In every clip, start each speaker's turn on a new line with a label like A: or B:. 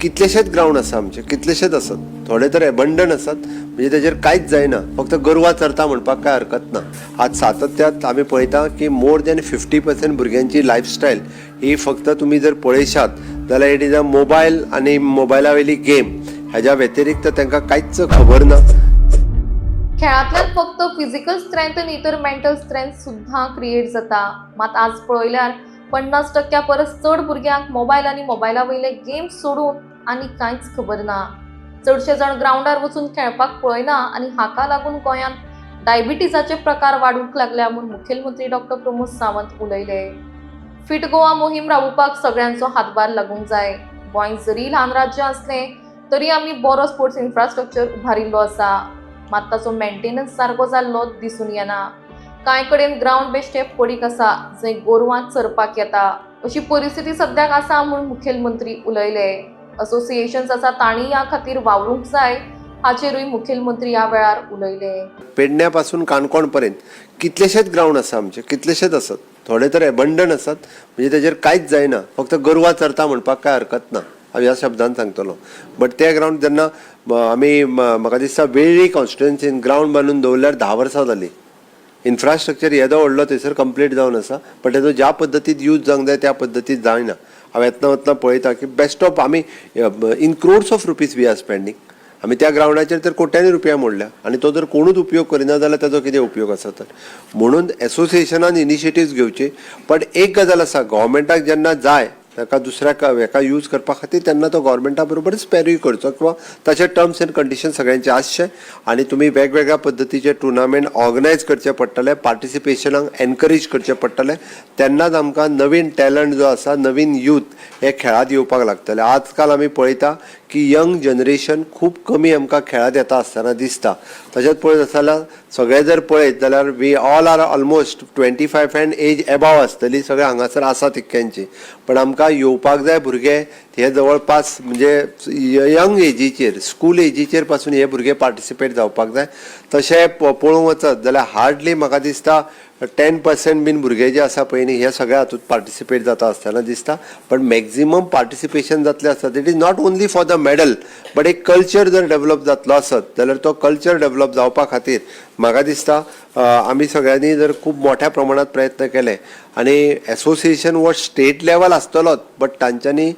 A: कितलेशेच ग्राउंड आसा आमचे, कितलेशेच आसात, थोडे तर एबंडन आसात, म्हणजे तेजेर कांयच जायना, फक्त गोरवां चरता म्हणपाक काय हरकत ना. आज सातत्यात आमी पळयता की मोर दॅन 50% भुरग्यांची लायफस्टायल ही फक्त तुमी जर पळयशात जाल्यार इट इज अ मोबायल आनी मोबायला वयली गेम, हेज्या व्यतिरिक्त तांकां कांयच खबर ना.
B: खेळांतल्यान फक्त फिजिकल स्ट्रेंथ आनी इतर मेंटल स्ट्रेंथ सुद्धा क्रिएट जाता. मात आज पळयल्यार 50% परस चड भुरग्यांक मोबायल आनी मोबायला वयले गेम्स सोडून आनी कांयच खबर ना. चडशे जण ग्राउंडार वचून खेळपाक पळयना आनी हाका लागून गोंयांत डायबिटीजाचे प्रकार वाडूंक लागल्या म्हूण मुखेलमंत्री डॉक्टर प्रमोद सावंत उलयले. फिट गोवा मोहीम राबोवपाक सगळ्यांचो हातभार लागूंक जाय. गोंय जरी ल्हान राज्य असलें तरी आमी बरो स्पोर्ट्स इन्फ्रास्ट्रक्चर उभारिल्लो आसा, मात ताचो मेंटेनन्स सारको जाल्लो दिसून येना. कांय कडेन ग्राउंड बेश्टे पडीक आसा जंय गोरवां चरपाक येता, अशी परिस्थिती सद्याक आसा म्हूण मुखेलमंत्री उलयले. असोसिएशन्स आसा तांणी ह्या खातीर वावरूंक जाय हाचेरूय मुखेलमंत्री ह्या वेळार उलयले.
A: पेडण्या पासून काणकोण पर्यंत कितलेशेच ग्राउंड आसा आमचे, कितलेशेच आसात, थोडे तर एबंडन आसात, म्हणजे तेजेर कांयच जायना, फक्त गोरवां चरता म्हणपाक काय हरकत ना, हांव ह्या शब्दान सांगतलो. बट ते ग्राउंड जेन्ना आमी म्हाका दिसता वेळी कॉन्स्टिट्युएन्सीन ग्राउंड बांदून दवरल्यार 10 वर्सां जालीं. इन्फ्रास्ट्रक्चर येदो व्हडलो थंयसर कंप्लीट जावन आसा, बट तेजो ज्या पद्दतीन यूज जावंक जाय त्या पद्दतीन जायना. हांव येतना वतना पळयता की बेस्ट ऑफ आमी in crores of rupees we are spending. आमी त्या ग्राउंडाचेर तर कोट्यांनी रुपया मोडल्या आनी तो जर कोणूच उपयोग करिना जाल्यार ताचो कितें उपयोग आसा तर. म्हणून एसोसिएशनान इनिशिएटिव्स घेवचे. पण एक गजाल आसा, गव्हर्मेंटाक जेन्ना जाय ताका दुसऱ्याक हेका यूज करपा खातीर तेन्ना तो गव्हर्मेंटा बरोबरच पॅरूय करचो किंवा ताचे टर्म्स एंड कंडिशन सगळ्यांचे आसचे आनी तुमी वेगवेगळ्या पद्दतीचे टुर्नामेंट ऑर्गनायज करचे पडटले, पार्टिसिपेशनाक एनकरेज करचे पडटले, तेन्नाच आमकां नवीन टॅलंट जो आसा, नवीन यूथ हे खेळांत येवपाक लागतले. आजकाल आमी पळयता की यंग जनरेशन खूब कमी आमकां खेळांत येता आसतना दिसता. तशेंच पळयत जाल्यार सगळे जर पळयत जाल्यार we all are almost 25 and age above आसतली, सगळे हांगासर आसा तितक्यांची. पण आमकां येवपाक जाय भुरगे हे जवळपास म्हणजे यंग एजीचेर, स्कूल एजीचेर पासून हे भुरगे पार्टिसिपेट जावपाक जाय. तशें पळोवंक वचत जाल्यार हार्डली म्हाका दिसता 10% बीन भुरगे जे आसा पळय न्ही, हे सगळे हातूंत पार्टिसिपेट जाता आसतना दिसता. पण मॅक्झिमम पार्टिसिपेशन जातलें आसत. It is not only for the medal, but एक कल्चर जर डेव्हलप जातलो आसत जाल्यार तो कल्चर डेव्हलप जावपा खातीर म्हाका दिसता आमी सगळ्यांनी जर खूब मोठ्या प्रमाणात प्रयत्न केले आनी एसोसिएशन हो स्टेट लेवल आसतलोच, बट तांच्यांनी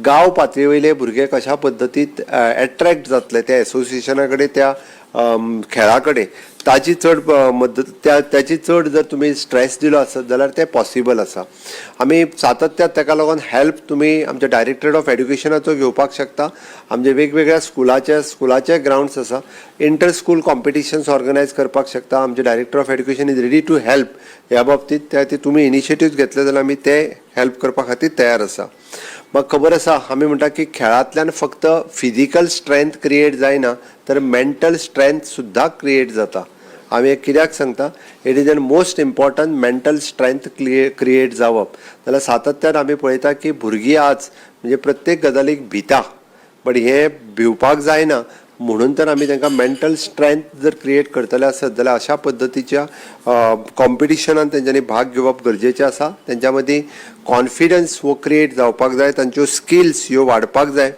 A: गांव पातळी वयले भुरगे कशा पद्दतीन एट्रॅक्ट जातले त्या एसोसिएशना कडेन, त्या खेळा कडेन, ताची चड मद्दत त्याची चड जर तुमी स्ट्रेस दिलो आसत जाल्यार तें पॉसिबल आसा. आमी सातत्यात ताका लागून हेल्प तुमी आमच्या डायरेक्टरेट ऑफ एड्युकेशनाचो घेवपाक शकता. आमचे वेगवेगळ्या स्कुलाचे ग्राउंड्स आसा, इंटर स्कूल कॉम्पिटिशन्स ऑर्गनायज करपाक शकता. आमचे director of education is ready to help ह्या बाबतींत. ते तुमी इनिशिएटिव्ह घेतले जाल्यार आमी ते हेल्प करपा खातीर तयार आसा. म्हाका खबर आसा आमी म्हणटा की खेळांतल्यान फक्त फिजिकल स्ट्रेंथ क्रिएट जायना तर मेंटल स्ट्रेंथ सुद्धा क्रिएट जाता. आमी कित्याक सांगता, it is an most important mental strength create जावप. जाल्यार सातत्यान आमी पळयता की भुरगीं आज म्हणजे प्रत्येक गजालीक भिता, बट हे भिवपाक जायना. म्हणून तर आमी तांकां मेंटल स्ट्रेंथ जर क्रिएट करतले आसत जाल्यार अशा पद्दतीच्या कॉम्पिटिशनान तेंच्यांनी भाग घेवप गरजेचें आसा. तेंच्या मदीं कॉन्फिडन्स हो क्रिएट जावपाक जाय, तांच्यो स्किल्स ह्यो वाडपाक जाय,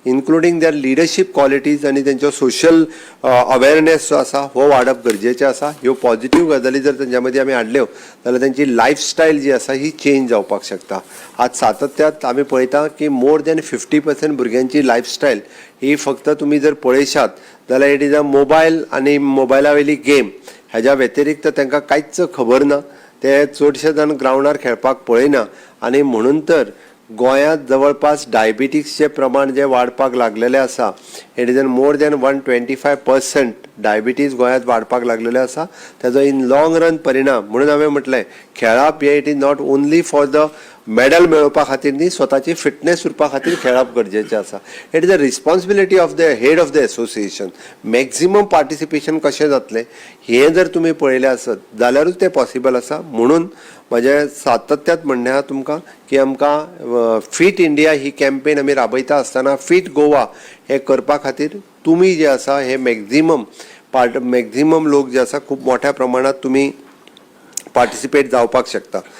A: इन्क्लुडींग देयर लिडरशीप क्वॉलिटीज आनी तेंचो सोशल अवेरनेस जो आसा हो वाडप गरजेचें आसा. ह्यो पॉझिटिव्ह गजाली जर तेंच्या मदीं आमी हाडल्यो जाल्यार तेंची लायफस्टायल जी आसा ही चेंज जावपाक शकता. आज सातत्यात आमी पळयता की मोर दॅन 50% भुरग्यांची लायफस्टायल ही फक्त तुमी जर पळयशात जाल्यार इट इज अ मोबायल आनी मोबायला वयली गेम, हेज्या व्यतिरिक्त तांकां कांयच खबर ना. ते चडशे जाण ग्राउंडार खेळपाक पळयना आनी म्हणून तर गोंयांत जवळपास डायबिटीजचे प्रमाण जे वाडपाक लागलेले आसा, it is an more than 125% diabetes गोंयांत वाडपाक लागलेले आसा. तेजो इन लॉंग रन परिणाम म्हणून हांवें म्हटलें खेळप हे it is not only for the medal मेळोवपा खातीर न्ही, स्वताची फिटनेस उरपा खातीर खेळप गरजेचें आसा. It is a responsibility of the head of the association. Maximum participation कशें जातलें हें जर तुमी पळयलें आसत जाल्यारूच तें पॉसिबल आसा. म्हणून म्हजें सातत्यात म्हणणें आसा तुमकां की आमकां फीट इंडिया ही कॅम्पेन आमी राबयता आसतना फीट गोवा हे करपा खातीर तुमी जे आसा हे मॅक्झिमम लोक जे आसा खूब मोठ्या प्रमाणात तुमी पार्टिसिपेट जावपाक शकता.